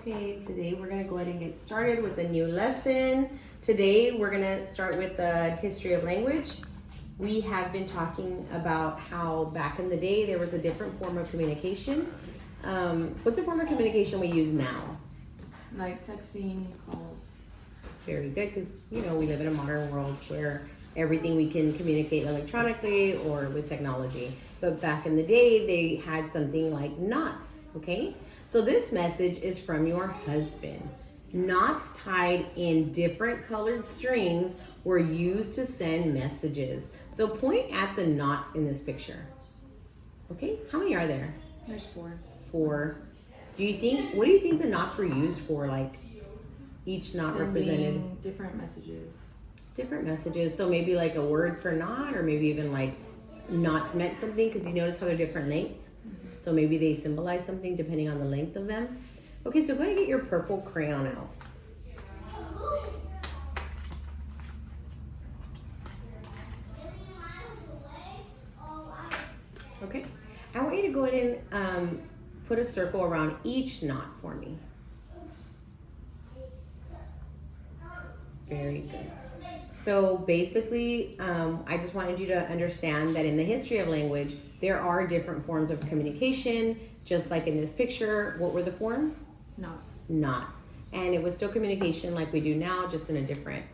Okay, today we're going to go ahead and get started with a new lesson. Today we're going to start with the history of language. We have been talking about how back in the day there was a different form of communication. What's a form of communication we use now? Like texting, calls. Very good, because we live in a modern world where everything we can communicate electronically or with technology. But back in the day, they had something like knots, okay? So this message is from your husband. Knots tied in different colored strings were used to send messages. So point at the knots in this picture. Okay, how many are there? There's 4. 4. What do you think the knots were used for? Like each knot represented different messages. Different messages. So maybe like a word per knot, or maybe even like knots meant something, because you notice how they're different lengths. So maybe they symbolize something depending on the length of them. Okay, so go ahead and get your purple crayon out. Okay, I want you to go ahead and put a circle around each knot for me. Very good. So basically, I just wanted you to understand that in the history of language, there are different forms of communication. Just like in this picture, what were the forms? Knots. Knots. And it was still communication like we do now, just in a different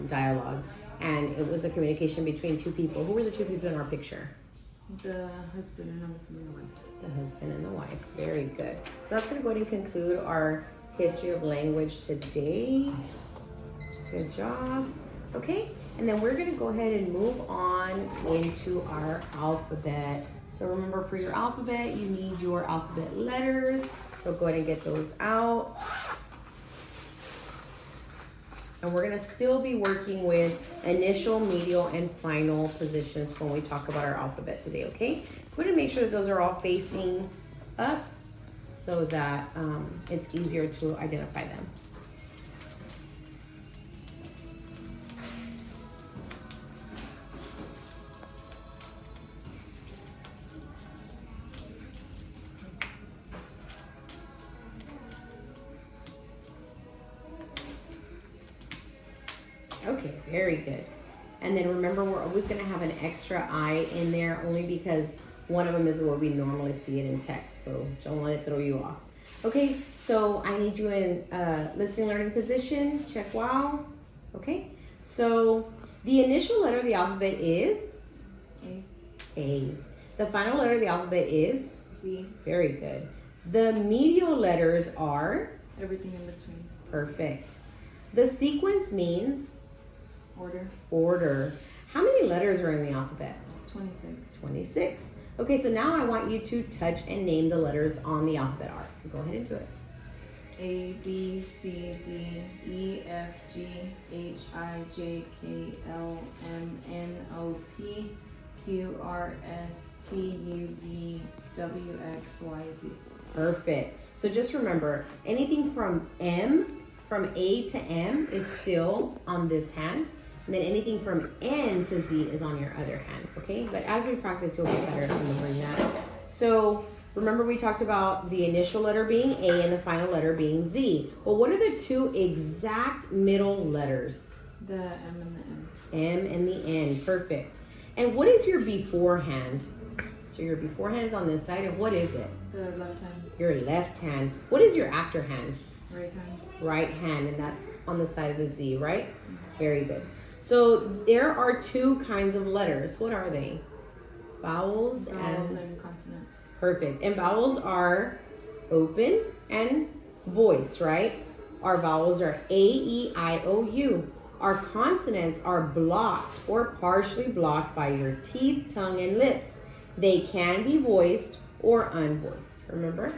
dialogue. And it was a communication between 2 people. Who were the 2 people in our picture? The husband and I'm assuming the wife. The husband and the wife. Very good. So that's going to go ahead and conclude our history of language today. Good job. Okay, and then we're going to go ahead and move on into our alphabet. So remember, for your alphabet, you need your alphabet letters. So go ahead and get those out. And we're going to still be working with initial, medial, and final positions when we talk about our alphabet today, okay? Go ahead and make sure that those are all facing up so that it's easier to identify them. Okay, very good. And then remember, we're always going to have an extra I in there, only because one of them is where we normally see it in text. So don't let it throw you off. Okay, so I need you in listening learning position. Check wow. Okay, so the initial letter of the alphabet is A. The final letter of the alphabet is Z. Very good. The medial letters are Everything in between. Perfect. The sequence means Order. How many letters are in the alphabet? 26. 26. Okay, so now I want you to touch and name the letters on the alphabet art. Go ahead and do it. A, B, C, D, E, F, G, H, I, J, K, L, M, N, O, P, Q, R, S, T, U, V, W, X, Y, Z. Perfect. So just remember, anything from A to M is still on this hand. And then anything from N to Z is on your other hand, okay? But as we practice, you'll get better at remembering that. So remember, we talked about the initial letter being A and the final letter being Z. Well, what are the 2 exact middle letters? The M and the M N. and the N, perfect. And what is your beforehand? So your beforehand is on this side, and what is it? The left hand. Your left hand. What is your afterhand? Right hand. Right hand, and that's on the side of the Z, right? Very good. So there are 2 kinds of letters. What are they? Vowels and consonants. Perfect. And vowels are open and voice, right? Our vowels are A, E, I, O, U. Our consonants are blocked or partially blocked by your teeth, tongue, and lips. They can be voiced or unvoiced. Remember?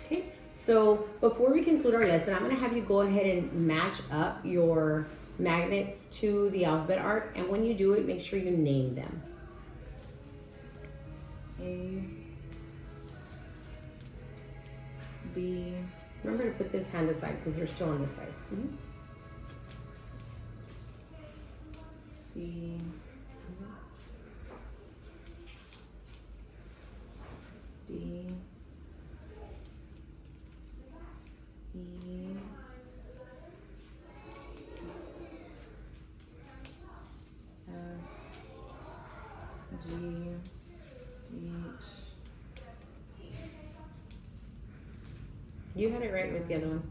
Okay. So before we conclude our lesson, I'm going to have you go ahead and match up your magnets to the alphabet art, and when you do it, make sure you name them. A, B. Remember to put this hand aside because you're still on this side. C, D, E, F, G, H. You had it right with the other one.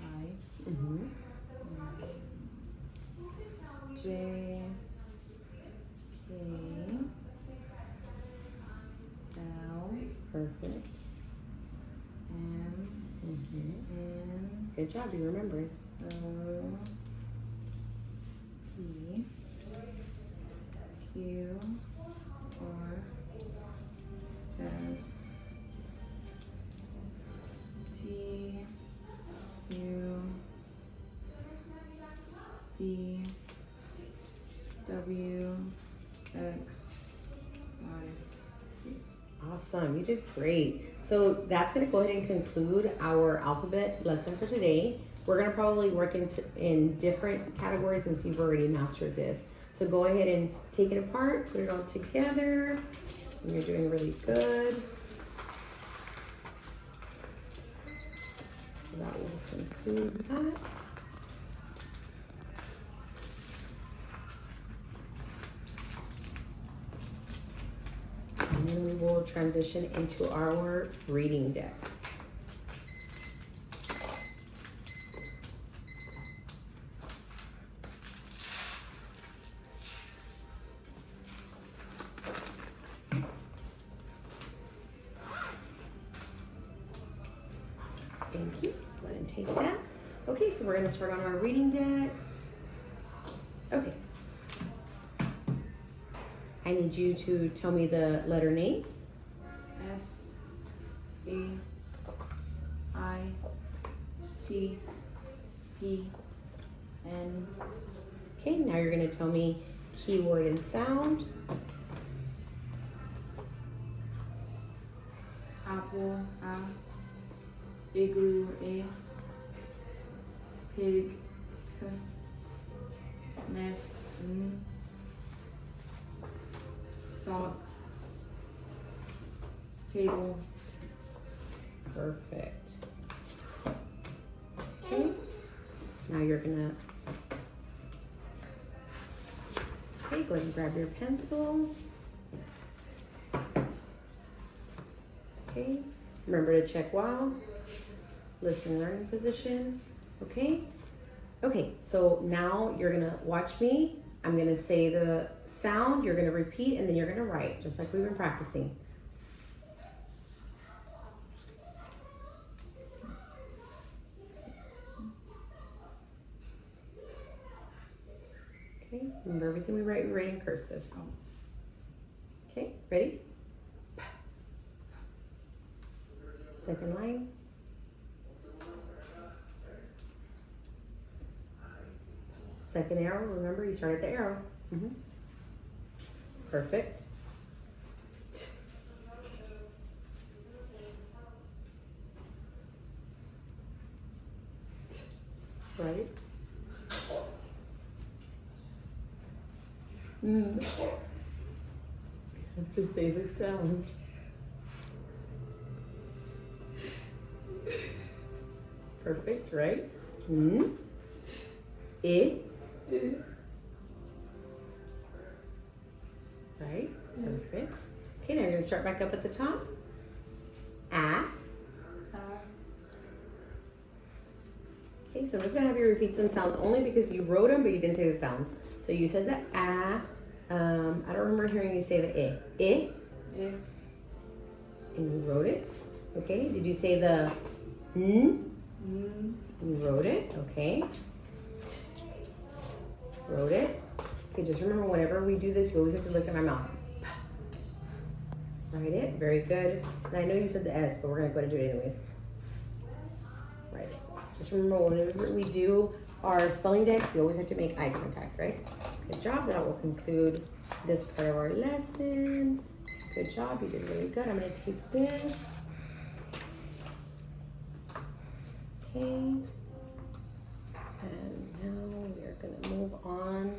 I, Mm-hmm. J, K, L, Perfect. M, Mm-hmm. N, Good job, you remembered. O, P, Q, R, S, T, U, V, W, X, Y, Z. Awesome, you did great. So that's gonna go ahead and conclude our alphabet lesson for today. We're gonna probably work in different categories since you've already mastered this. So go ahead and take it apart, put it all together, and you're doing really good. So that will conclude that. And then we will transition into our reading decks. Thank you. Go ahead and take that. Okay, so we're going to start on our reading decks. Okay. I need you to tell me the letter names. S, A, I, T, P, N, Okay, now you're going to tell me keyword and sound. apple, A, igloo, A, pig, P, nest, N, socks, table, T. Perfect. Okay. Now you're gonna, okay, go ahead and grab your pencil. Okay, remember to check while, listen, learning position, okay? Okay, so now you're gonna watch me. I'm gonna say the sound, you're gonna repeat, and then you're gonna write, just like we've been practicing. Okay, remember everything we write in cursive. Okay, ready? Second line. Second arrow, remember you start at the arrow. Perfect. Right? You have to say the sound. Perfect, right? It. Right? Perfect. Okay, now you're gonna start back up at the top. Okay, so I'm just gonna have you repeat some sounds only because you wrote them, but you didn't say the sounds. So you said the ah. I don't remember hearing you say the I. I. Yeah. And you wrote it. Okay. Did you say the n? You wrote it. Okay. T. Wrote it. Okay. Just remember, whenever we do this, you always have to look at my mouth. Write it. Very good. And I know you said the S, but we're gonna go ahead and do it anyways. Write it. Just remember, whenever we do our spelling decks, we always have to make eye contact, right? Good job. That will conclude this part of our lesson. Good job. You did really good. I'm going to take this. Okay. And now we are going to move on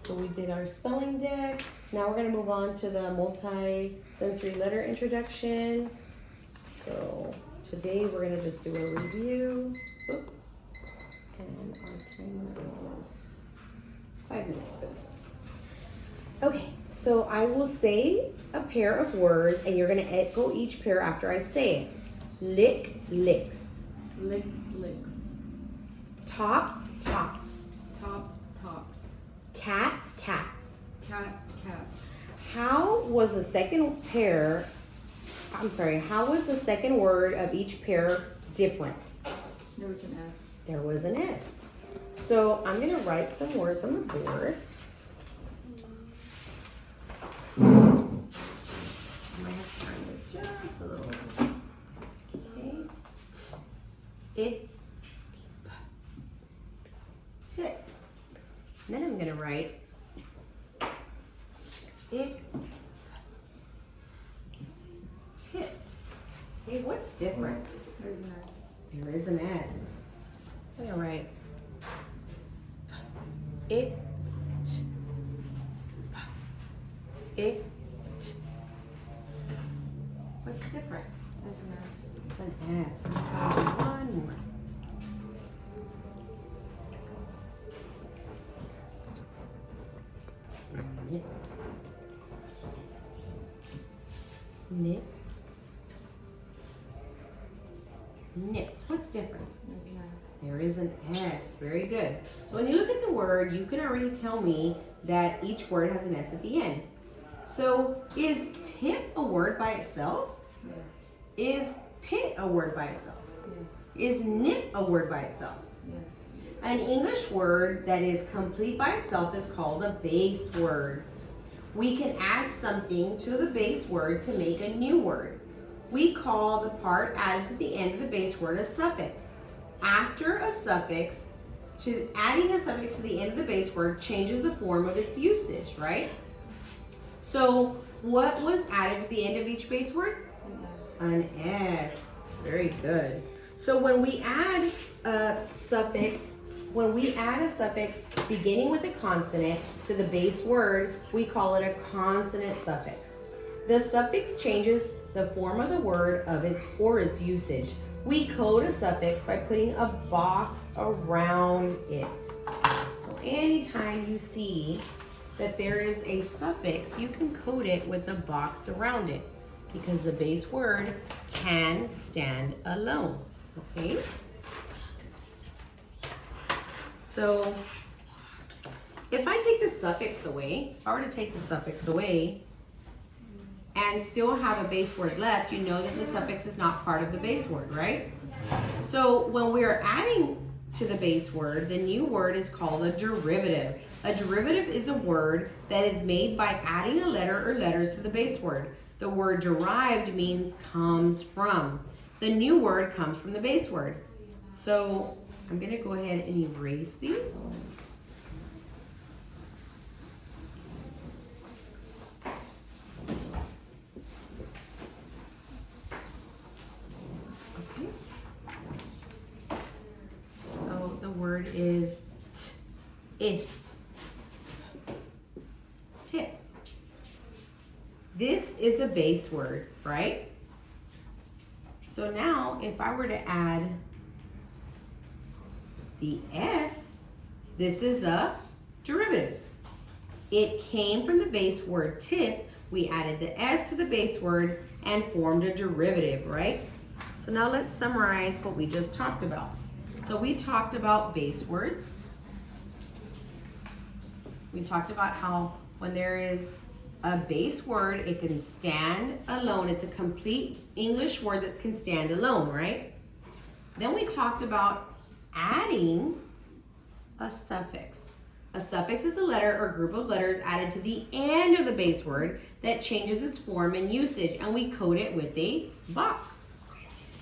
So we did our spelling deck. Now we're gonna move on to the multi-sensory letter introduction. So today we're gonna just do a review. Oop. And our timer is 5 minutes for this one. Okay, so I will say a pair of words and you're gonna echo each pair after I say it. Lick, licks. Lick, licks. Top, tops. Top, tops. Cat, cats. Cat, cats. How was the second word of each pair different? There was an S. There was an S. So I'm gonna write some words on the board. I might have to turn this just a little. Okay. It. Tip. And then I'm gonna write it. Tips. Hey, what's different? There's an S. There is an S. I'm gonna write it. It. What's different? There's an S. It's an S. I'm gonna do one more. Nip. Nip. Nips. What's different? There's an S. There is an S. Very good. So when you look at the word, you can already tell me that each word has an S at the end. So is tip a word by itself? Yes. Is pit a word by itself? Yes. Is nip a word by itself? Yes. An English word that is complete by itself is called a base word. We can add something to the base word to make a new word. We call the part added to the end of the base word a suffix. After a suffix, adding a suffix to the end of the base word changes the form of its usage, right? So what was added to the end of each base word? An S. An S. Very good. So when we add a suffix beginning with a consonant to the base word, we call it a consonant suffix. The suffix changes the form of the word or its usage. We code a suffix by putting a box around it. So anytime you see that there is a suffix, you can code it with a box around it because the base word can stand alone. Okay? So if I take the suffix away, if I were to take the suffix away and still have a base word left, you know that the suffix is not part of the base word, right? So when we are adding to the base word, the new word is called a derivative. A derivative is a word that is made by adding a letter or letters to the base word. The word derived means comes from. The new word comes from the base word. So I'm gonna go ahead and erase these. Okay. So the word is it. Tip. This is a base word, right? So now if I were to add the S, this is a derivative. It came from the base word tip. We added the S to the base word and formed a derivative, right? So now let's summarize what we just talked about. So we talked about base words. We talked about how when there is a base word, it can stand alone. It's a complete English word that can stand alone, right? Then we talked about adding a suffix. A suffix is a letter or group of letters added to the end of the base word that changes its form and usage, and we code it with a box.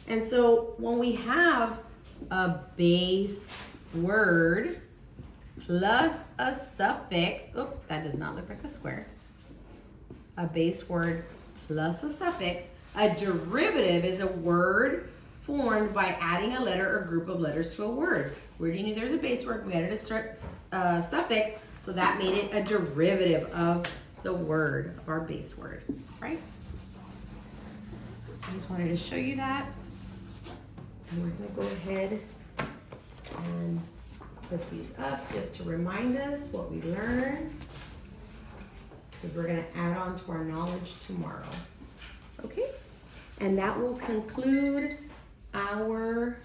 And so when we have a base word plus a suffix, oh, that does not look like a square. A base word plus a suffix. A derivative is a word formed by adding a letter or group of letters to a word. We already knew there's a base word. We added a suffix, So that made it a derivative of the word, of our base word, right? I just wanted to show you that. And we're gonna go ahead and put these up just to remind us what we learned. Because we're gonna add on to our knowledge tomorrow. Okay? And that will conclude our,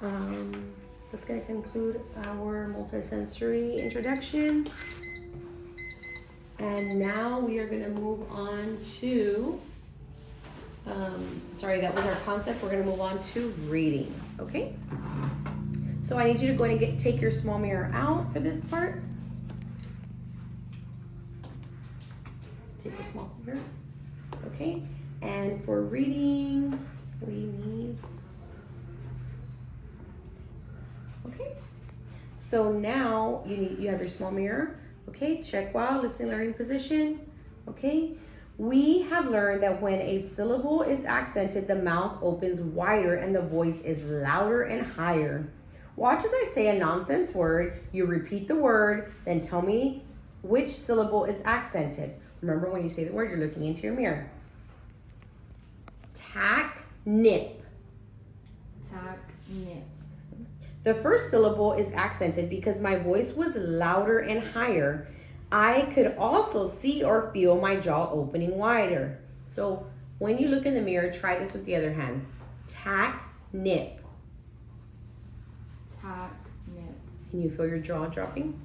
that's gonna conclude our multisensory introduction. And now we are gonna move on to, sorry, that was our concept. We're gonna move on to reading, okay? So I need you to go ahead and take your small mirror out for this part. Take your small mirror, okay? And for reading, we need, okay? So now you have your small mirror, okay? Check while listening, learning position, okay? We have learned that when a syllable is accented, the mouth opens wider and the voice is louder and higher. Watch as I say a nonsense word, you repeat the word, then tell me which syllable is accented. Remember, when you say the word, you're looking into your mirror. Tack, nip. Tack, nip. The first syllable is accented because my voice was louder and higher. I could also see or feel my jaw opening wider. So when you look in the mirror, try this with the other hand. Tack, nip. Tack, nip. Can you feel your jaw dropping?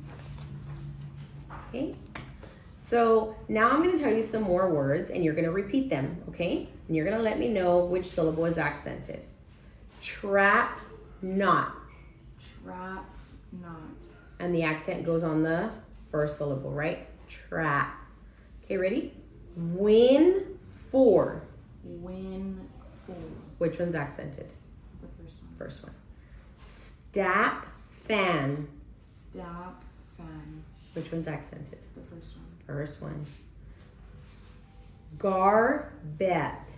Okay. So now I'm going to tell you some more words and you're going to repeat them, okay? And you're going to let me know which syllable is accented. Trap, knot. Trap, knot. And the accent goes on the first syllable, right? Trap. Okay, ready? Win, for. Win, for. Which one's accented? The first one. First one. Stap, fan. Stap, fan. Which one's accented? The first one. First one. Gar, bet.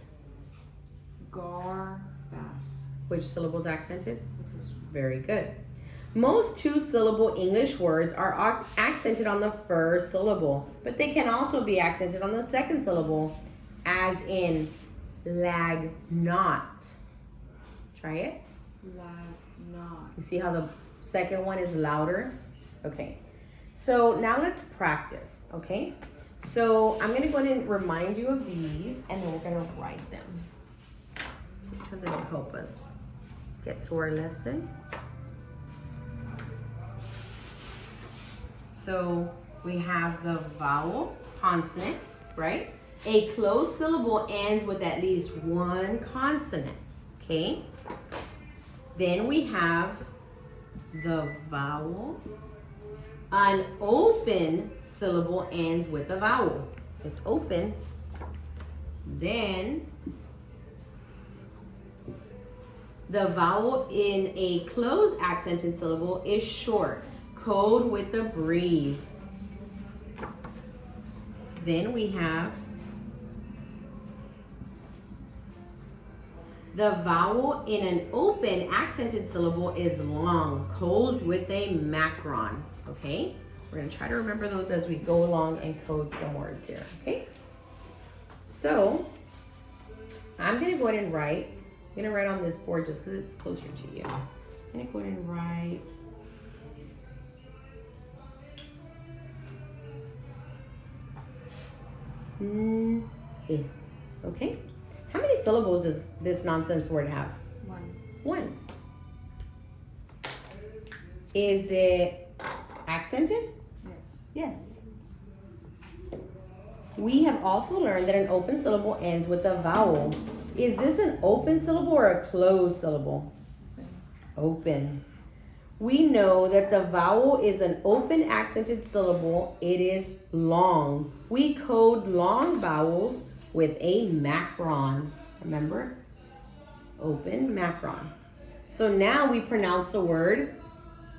Gar, bat. Which syllable's accented? The first one. Very good. Most two-syllable English words are accented on the first syllable, but they can also be accented on the second syllable, as in lag not. Try it. Lag not. You see how the second one is louder? Okay. So now let's practice, okay? So I'm gonna go ahead and remind you of these and then we're gonna write them. Just because it'll help us get through our lesson. So we have the vowel, consonant, right? A closed syllable ends with at least one consonant, okay? Then we have the vowel. An open syllable ends with a vowel. It's open. Then the vowel in a closed accented syllable is short. Code with a breathe. Then we have the vowel in an open accented syllable is long. Code with a macron. Okay? We're going to try to remember those as we go along and code some words here. Okay? So, I'm going to go ahead and write. I'm going to write on this board just because it's closer to you. I'm going to go ahead and write. Okay? How many syllables does this nonsense word have? One. Is it accented? Yes. Yes. We have also learned that an open syllable ends with a vowel. Is this an open syllable or a closed syllable? Open. We know that the vowel is an open accented syllable. It is long. We code long vowels with a macron. Remember? Open macron. So now we pronounce the word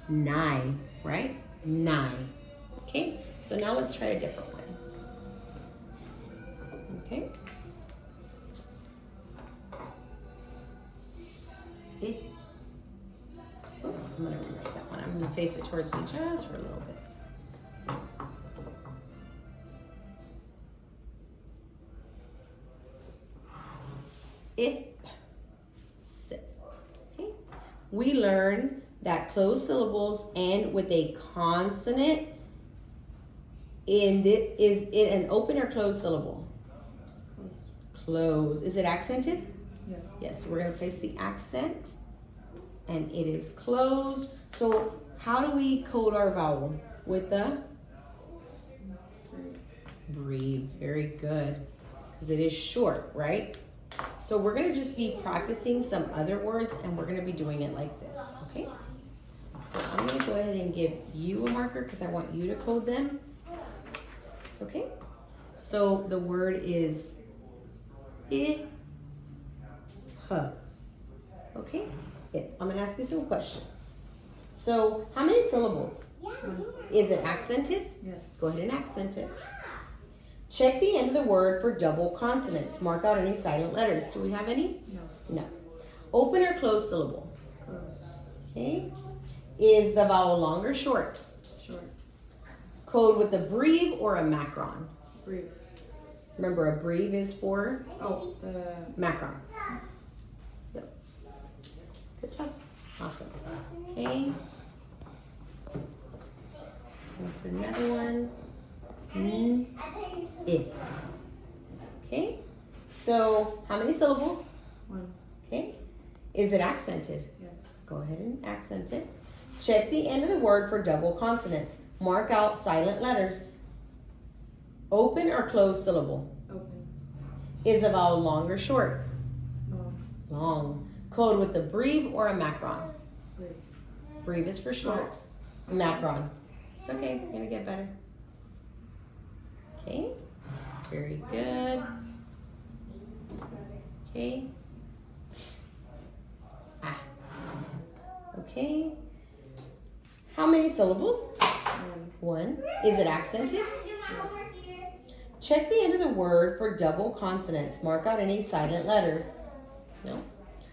nigh, right? Nigh. Okay? So now let's try a different one. Okay? Oh, I'm going to rewrite that one. I'm going to face it towards me just for a little bit. Ip. Sip. Okay. We learn that closed syllables end with a consonant. And is it an open or closed syllable? Closed. Is it accented? Yes. Yes. We're going to place the accent. And it is closed. So how do we code our vowel? With the breathe. Very good. Because it is short, right? So we're going to just be practicing some other words, and we're going to be doing it like this, okay? So I'm going to go ahead and give you a marker because I want you to code them. Okay? So the word is I, H. Okay? I'm going to ask you some questions. So how many syllables? Is it accented? Yes. Go ahead and accent it. Check the end of the word for double consonants. Mark out any silent letters. Do we have any? No. No. Open or closed syllable? Closed. Okay. Is the vowel long or short? Short. Code with a breve or a macron? Brief. Remember, a breve is for Oh, macron. Yep. Good job. Awesome. Okay. And for another one. I. Okay. So, how many syllables? 1. Okay. Is it accented? Yes. Go ahead and accent it. Check the end of the word for double consonants. Mark out silent letters. Open or closed syllable? Open. Is a vowel long or short? Long. Long. Code with a breve or a macron? Brief. Breve is for short. Macron. It's okay. You're gonna get better. Okay. Very good. Okay. Ah. Okay. How many syllables? 1. Is it accented? Yes. Check the end of the word for double consonants. Mark out any silent letters. No.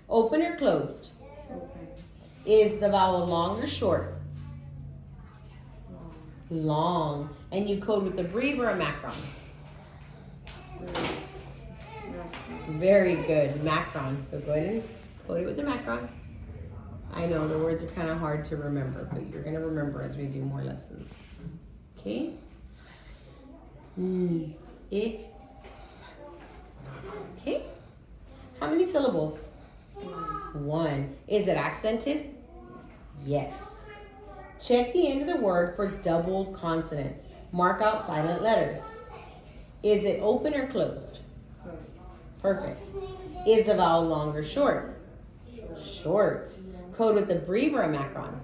Open or closed? Open. Is the vowel long or short? Long. Long. And you code with a breve or a macron? Brief. Very good. Macron. So go ahead and code it with the macron. I know the words are kind of hard to remember, but you're going to remember as we do more lessons. Okay? I. Okay? How many syllables? 1. Is it accented? Yes. Check the end of the word for double consonants. Mark out silent letters. Is it open or closed? Closed. Perfect. Is the vowel long or short? Short. Code with a breve or a macron?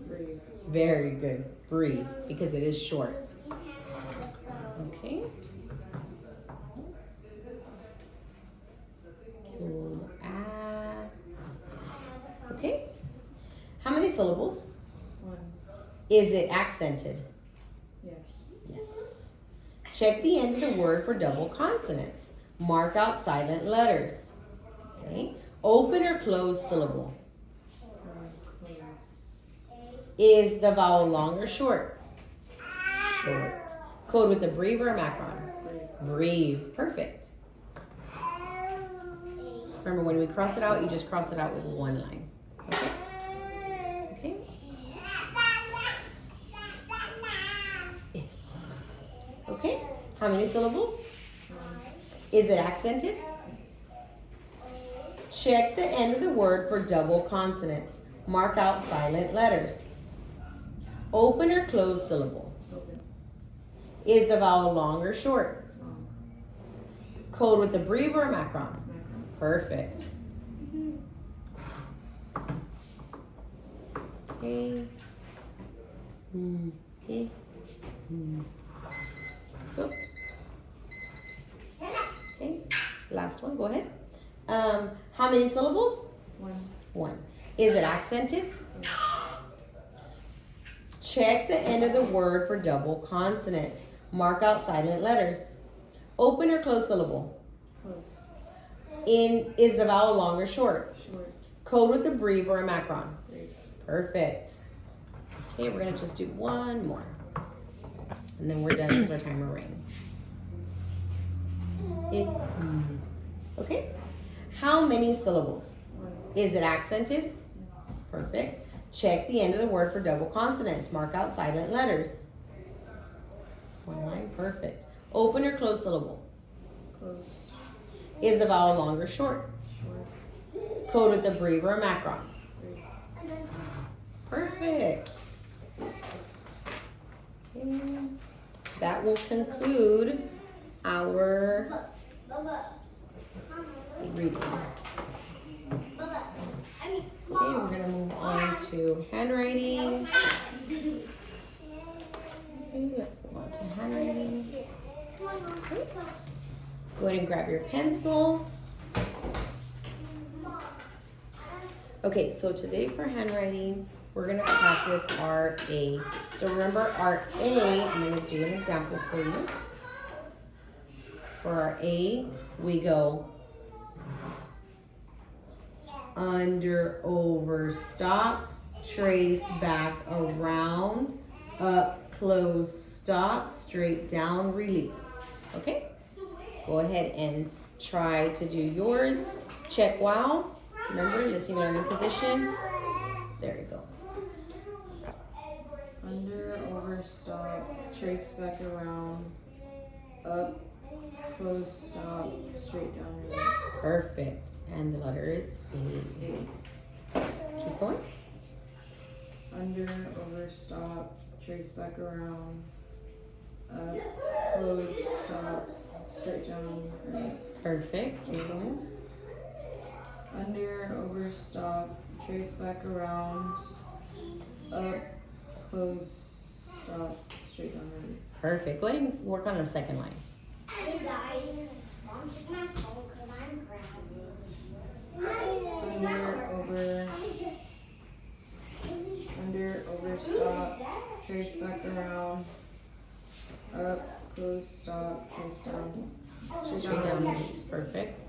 Brief. Very good. Breve, because it is short. Okay. Okay. How many syllables? 1. Is it accented? Yes. Yes. Check the end of the word for double consonants. Mark out silent letters. Okay. Open or closed syllable? Closed. Is the vowel long or short? Short. Code with a breve or a macron? Breve. Perfect. Remember, when we cross it out, you just cross it out with one line. Okay? Okay? Okay? How many syllables? Is it accented? Check the end of the word for double consonants. Mark out silent letters. Open or closed syllable? Open. Is the vowel long or short? Long. Code with a breve or a macron? Macron. Perfect. Okay. Okay. Go. Okay. Last one. Go ahead. How many syllables? 1. 1. Is it accented? Check the end of the word for double consonants. Mark out silent letters. Open or closed syllable? Closed. Is the vowel long or short? Short. Code with a breve or a macron? Brief. Perfect. Okay, we're gonna just do one more. And then we're done with our timer ring. Okay? How many syllables? Is it accented? Perfect. Check the end of the word for double consonants. Mark out silent letters. One line, perfect. Open or close syllable? Close. Is the vowel long or short? Short. Code with a breve or a macron? Breve. Perfect. Okay. That will conclude our reading. Okay, we're gonna move on to handwriting. Okay, let's move on to handwriting. Okay. Go ahead and grab your pencil. Okay, so today for handwriting, we're gonna practice our A. So remember our A, I'm gonna do an example for you. For our A, we go under, over, stop, trace, back, around, up, close, stop, straight down, release. Okay? Go ahead and try to do yours. Check wow. Remember, listening, learning position. There you go. Under, over, stop, trace back around, up, close, stop, straight down, release. Perfect. And the letter is A. Keep going. Under, over, stop, trace back around, up, close, stop, straight down, release. Perfect. Keep going. Under, over, stop, trace back around, up, close, stop, straight down, release. Perfect. Go ahead and work on the second line. Hey guys, Mom took my phone because I'm grounded. Under, over, stop, trace back around, up, close, stop, trace down, Straight down, release. Perfect.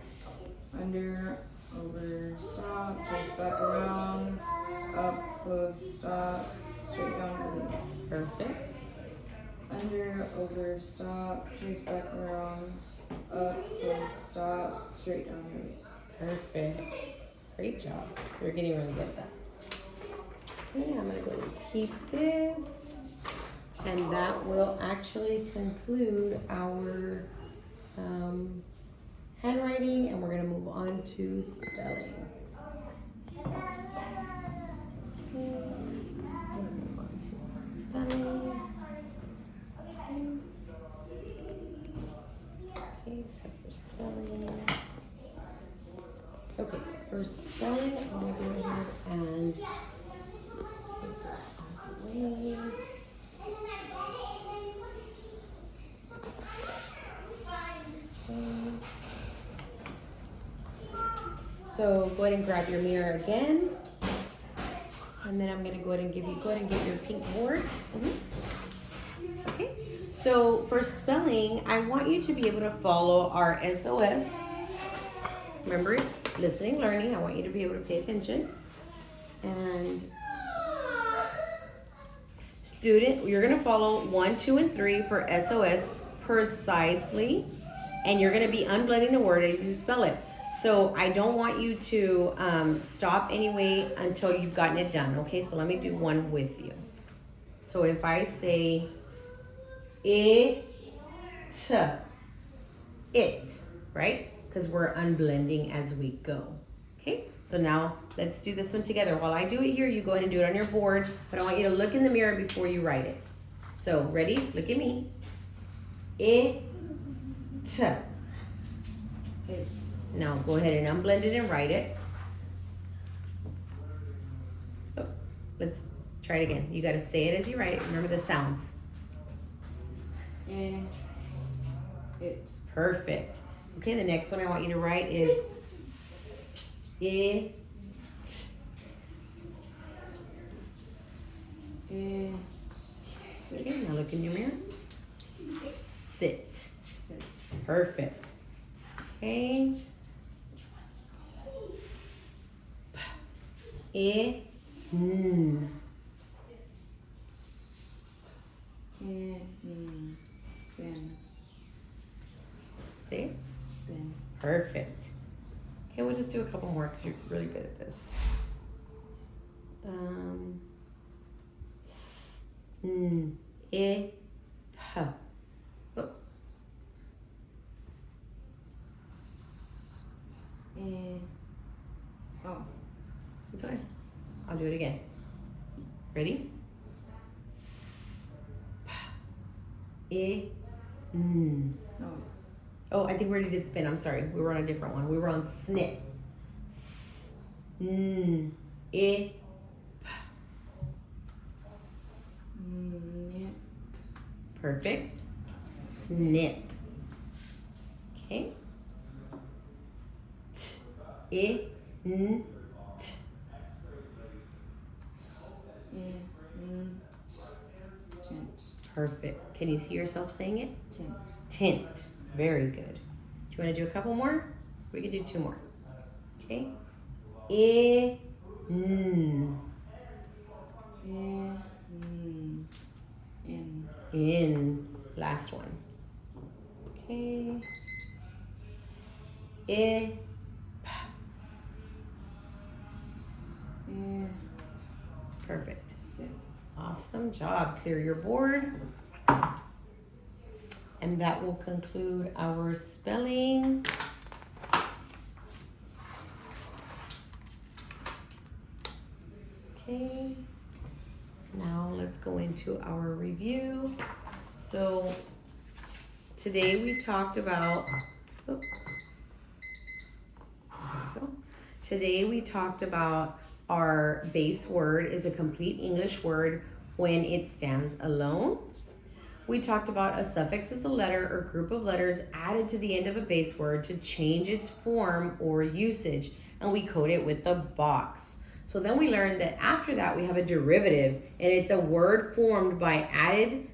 Under, over, stop, trace back around, up, close, stop, straight down, release. Perfect. Under, over, stop, trace back around, up, close, stop, straight down, release. Perfect. Great job. You're getting really good at that. Okay, I'm gonna go and keep this. And that will actually conclude our handwriting, and we're gonna move on to spelling. Okay, move on to spelling. Okay, so for spelling. Okay, for spelling, I'm gonna go ahead and take this out of the way. Okay. So go ahead and grab your mirror again. And then I'm gonna go ahead and go ahead and get your pink board. Okay, so for spelling, I want you to be able to follow our SOS. Remember, listening, learning, I want you to be able to pay attention. And student, you're gonna follow 1, 2, and 3 for SOS precisely. And you're gonna be unblending the word as you spell it. So I don't want you to stop anyway until you've gotten it done, okay? So let me do one with you. So if I say it, right? Because we're unblending as we go, okay? So now let's do this one together. While I do it here, you go ahead and do it on your board, but I want you to look in the mirror before you write it. So ready? Look at me. It. Now go ahead and unblend it and write it. Oh, let's try it again. You got to say it as you write it. Remember the sounds. It. Perfect. Okay, the next one I want you to write is it. It. Okay, now look in your mirror. Sit. Sit. Perfect. Okay. It. Spin. See? Spin. Perfect. Okay, we'll just do a couple more because you're really good at this. S, N, I, P. Oh. S, I, oh. It's okay. I'll do it again. Ready? S, P, I, N. Oh. Oh, I think we already did spin. I'm sorry. We were on a different one. We were on snip. S, N, I, P. Snip. Perfect. Snip. Okay. T, I, N, T. Tint. Perfect. Can you see yourself saying it? Tint. Tint. Very good. Do you want to do a couple more? We can do 2 more. Okay. I, N. In. Last one. Okay. S, I, P. Perfect. Sip. Awesome job. Clear your board. And that will conclude our spelling. Okay. Now let's go into our review. So today we talked about, today we talked about our base word is a complete English word when it stands alone. We talked about a suffix is a letter or group of letters added to the end of a base word to change its form or usage, and we code it with the box. So then we learned that after that we have a derivative, and it's a word formed by adding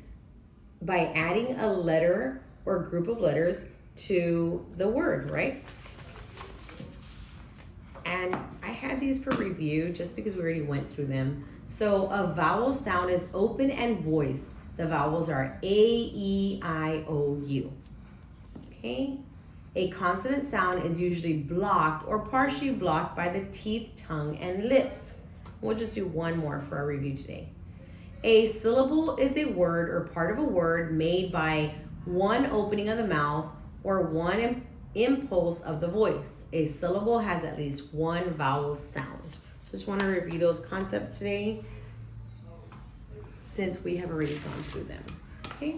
a letter or group of letters to the word, right? And I had these for review just because we already went through them. So a vowel sound is open and voiced. The vowels are A, E, I, O, U. Okay? A consonant sound is usually blocked or partially blocked by the teeth, tongue, and lips. We'll just do one more for our review today. A syllable is a word or part of a word made by one opening of the mouth or one impulse of the voice. A syllable has at least one vowel sound. So just want to review those concepts today since we have already gone through them. Okay?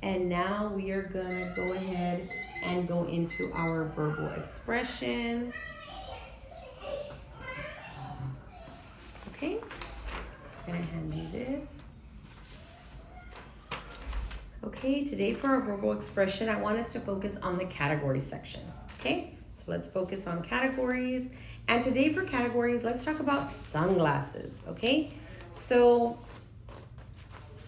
And now we are gonna go ahead and go into our verbal expression. Okay? I'm gonna hand you this. Okay, today for our verbal expression, I want us to focus on the category section. Okay? So let's focus on categories. And today for categories, let's talk about sunglasses. Okay? So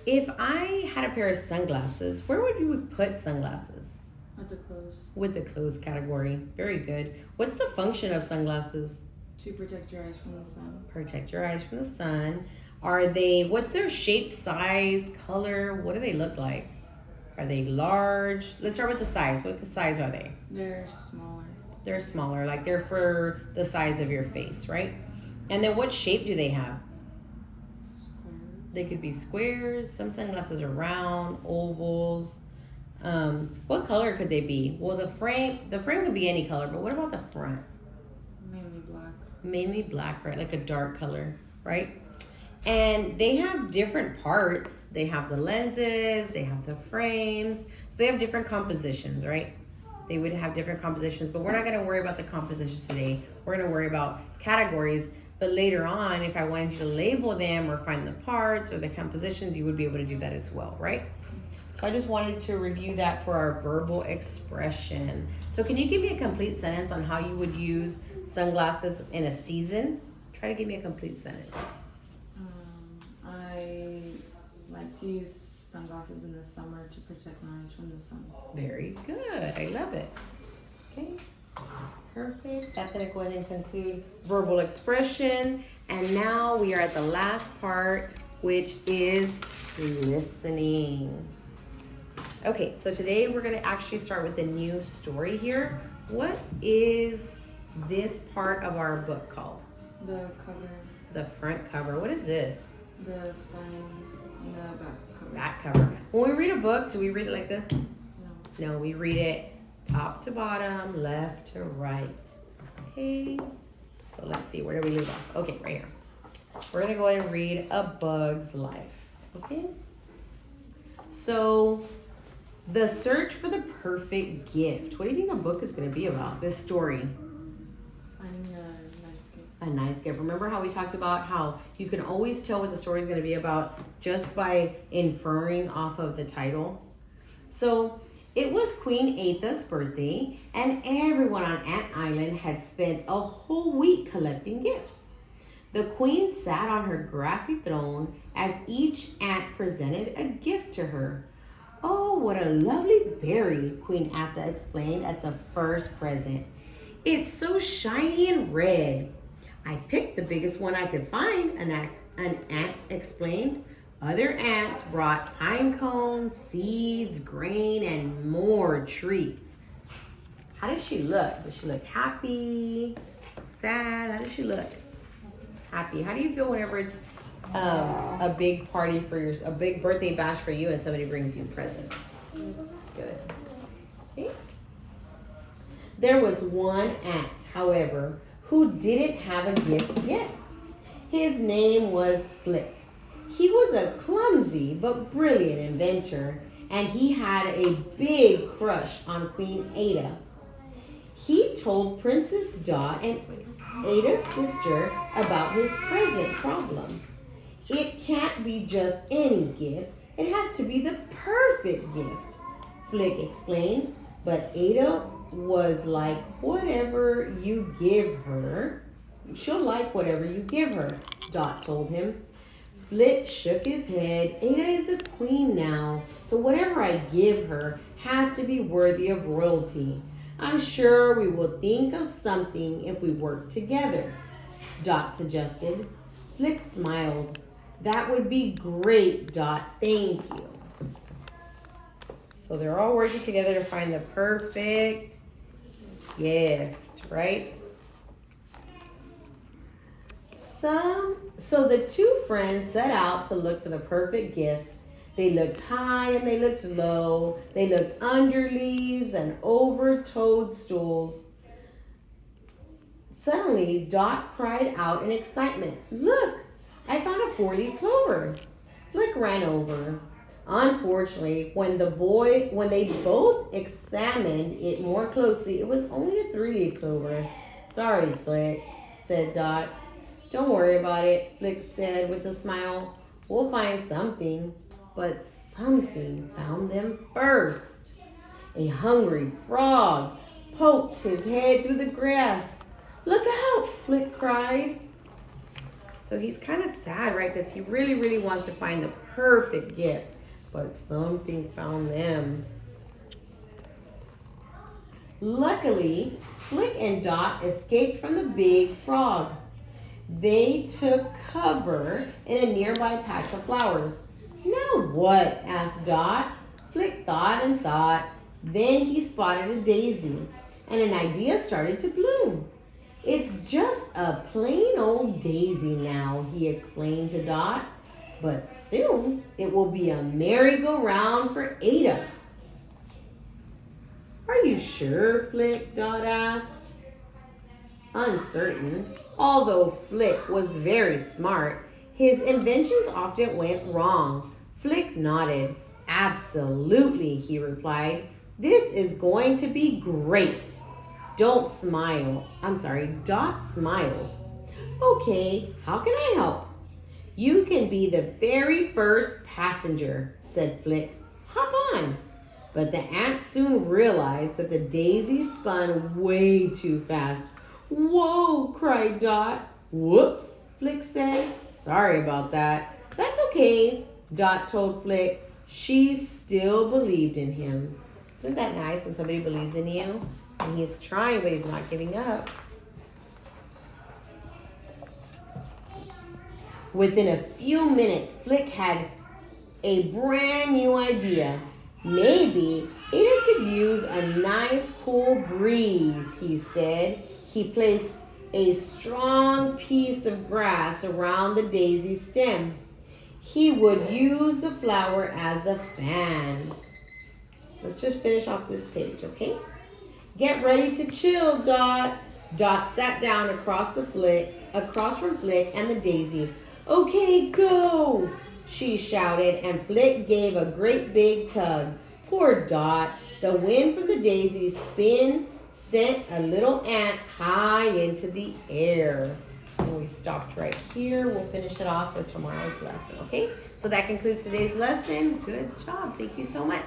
if I had a pair of sunglasses, where would you put sunglasses? At the clothes. With the clothes category. Very good. What's the function of sunglasses? To protect your eyes from the sun. Protect your eyes from the sun. What's their shape, size, color? What do they look like? Are they large? Let's start with the size. What size are they? They're smaller. They're smaller, like they're for the size of your face, right? And then what shape do they have? Square. They could be squares. Some sunglasses are round, ovals. What color could they be? Well, the frame could be any color, but what about the front? Mainly black. Mainly black, right? Like a dark color, right? And they have different parts. They have the lenses, they have the frames. So they have different compositions, right? They would have different compositions, but we're not gonna worry about the compositions today. We're gonna worry about categories. But later on, if I wanted you to label them or find the parts or the compositions, you would be able to do that as well, right? So I just wanted to review that for our verbal expression. So can you give me a complete sentence on how you would use sunglasses in a season? Try to give me a complete sentence. I like to use sunglasses in the summer to protect my eyes from the sun. Very good. I love it. Okay. Perfect. That's going to go ahead and conclude verbal expression. And now we are at the last part, which is listening. Okay, so today we're going to actually start with a new story here. What is this part of our book called? The cover, The front cover. What is this? the spine, and the back cover. Back cover. When we read a book, do we read it like this? No. No, we read it top to bottom, left to right. Okay, so let's see, where do we leave off? Okay, right here. We're gonna go ahead and read A Bug's Life. Okay? So, the search for the perfect gift. What do you think the book is gonna be about? This story. Finding a nice gift. A nice gift. Remember how we talked about how you can always tell what the story is going to be about just by inferring off of the title? So it was Queen Aetha's birthday, and everyone on Ant Island had spent a whole week collecting gifts. The queen sat on her grassy throne as each ant presented a gift to her. Oh, what a lovely berry, Queen Aetha explained at the first present. It's so shiny and red. I picked the biggest one I could find, an ant explained. Other ants brought pine cones, seeds, grain, and more treats. How does she look? Does she look happy? Sad? How does she look? Happy. How do you feel whenever it's a big party for a big birthday bash for you and somebody brings you presents? Good. Okay. There was one ant, however, who didn't have a gift yet. His name was Flick. He was a clumsy but brilliant inventor, and he had a big crush on Queen Ada. He told Princess Dot and Ada's sister about his present problem. It can't be just any gift. It has to be the perfect gift, Flick explained, but Ada was like, whatever you give her, she'll like whatever you give her, Dot told him. Flick shook his head. Ada is a queen now, so whatever I give her has to be worthy of royalty. I'm sure we will think of something if we work together, Dot suggested. Flick smiled. That would be great, Dot. Thank you. So they're all working together to find the perfect gift, right? So the two friends set out to look for the perfect gift. They looked high and they looked low. They looked under leaves and over toadstools. Suddenly, Dot cried out in excitement, "Look, I found a 4-leaf clover." Flick ran over. Unfortunately, when they both examined it more closely, it was only a 3-leaf clover. "Sorry, Flick," said Dot. "Don't worry about it," Flick said with a smile. "We'll find something." But something found them first. A hungry frog poked his head through the grass. "Look out!" Flick cried. So he's kind of sad, right? Because he really, really wants to find the perfect gift. But something found them. Luckily, Flick and Dot escaped from the big frog. They took cover in a nearby patch of flowers. "Now what?" asked Dot. Flick thought and thought. Then he spotted a daisy, and an idea started to bloom. "It's just a plain old daisy now," he explained to Dot. "But soon it will be a merry-go-round for Ada." "Are you sure, Flick?" Dot asked. Uncertain, although Flick was very smart, his inventions often went wrong. Flick nodded. "Absolutely," he replied. "This is going to be great." Dot smiled. "Okay, how can I help?" "You can be the very first passenger," said Flick. "Hop on." But the ants soon realized that the daisy spun way too fast. "Whoa!" cried Dot. "Whoops," Flick said. "Sorry about that." "That's okay," Dot told Flick. She still believed in him. Isn't that nice when somebody believes in you? And he's trying, but he's not giving up. Within a few minutes, Flick had a brand new idea. Maybe Ada could use a nice cool breeze, he said. He placed a strong piece of grass around the daisy stem. He would use the flower as a fan. Let's just finish off this page, okay? Get ready to chill, Dot. Dot sat down across from Flick and the daisy. Okay, go, she shouted, and Flick gave a great big tug. Poor Dot. The wind from the daisy's spin sent a little ant high into the air. And we stopped right here. We'll finish it off with tomorrow's lesson, okay? So that concludes today's lesson. Good job. Thank you so much.